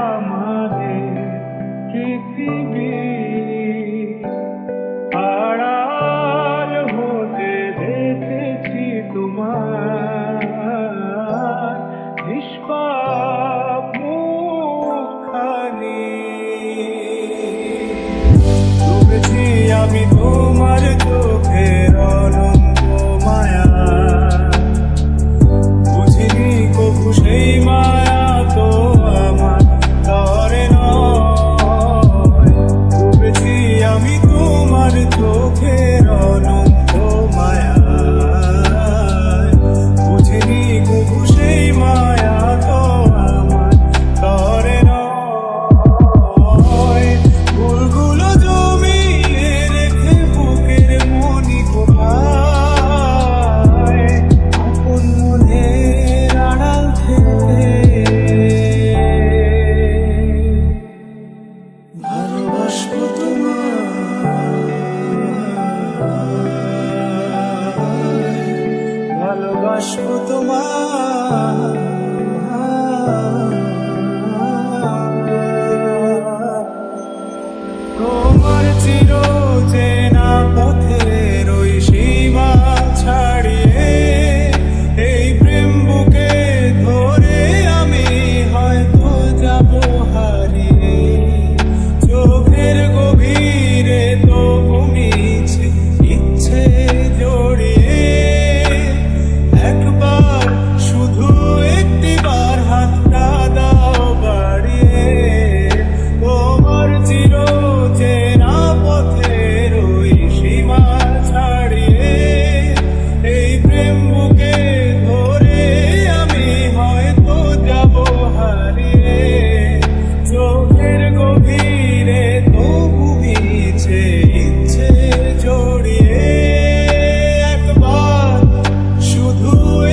আমাদের পৃথিবী আড়াল হতে দেখেছি তোমার নিষ্পাপ মুখখানি। ডুবেছি আমি তোমার চোখের অনন্ত মায়া, বুঝিনি কভু সেই মায়া তো আমার তরে নয়। ডুবেছি আমি তোমার চোখের অনন্ত মায়া, বুঝিনি কভু সেই মায়া তো আমার তরে নয়। ফুলগুলো জমিয়ে রেখে বুকের মনি কোথায়, আপন মনের আড়াল থেকে ভালোবাসবো তোমায়, ভালোবাসবো তোমায়। তোমার চির চেনা পথের ওই সীমা ছাড়িয়ে এই প্রেম বুকে ধরে আমি হয়তো যাব হারিয়ে। চোখের গভীরে তবু মিছে ইচ্ছে জড়িয়ে, একবার শুধু একটিবার হাতটা দাও বাড়িয়ে। তোমার চির চেনা পথের ওই সীমা ছাড়িয়ে এই প্রেম বুকে ধরে আমি হয়তো যাব হারিয়ে। চোখের গভীরে তবু মিছে ইচ্ছে জড়িয়ে, একবার শুধু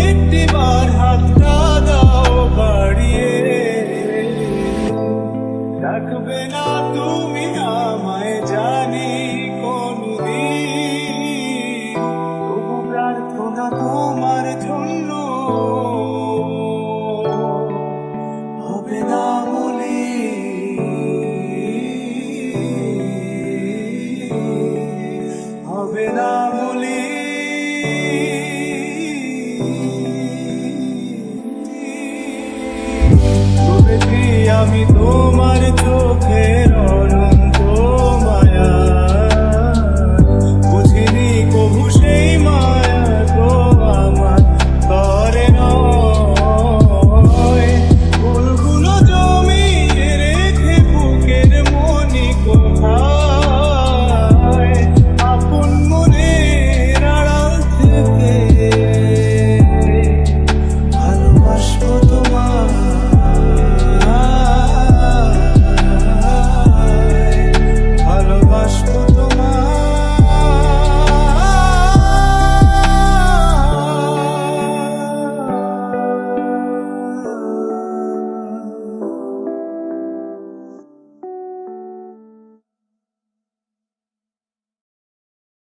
একটিবার হাতটা দাও বাড়িয়ে। ডাকবে না তুমি আমায় জানি কোনদিন, তবু প্রার্থনা তোমার জন্য হবে না মলিন, হবে না মলিন। ডুবেছি আমি তোমার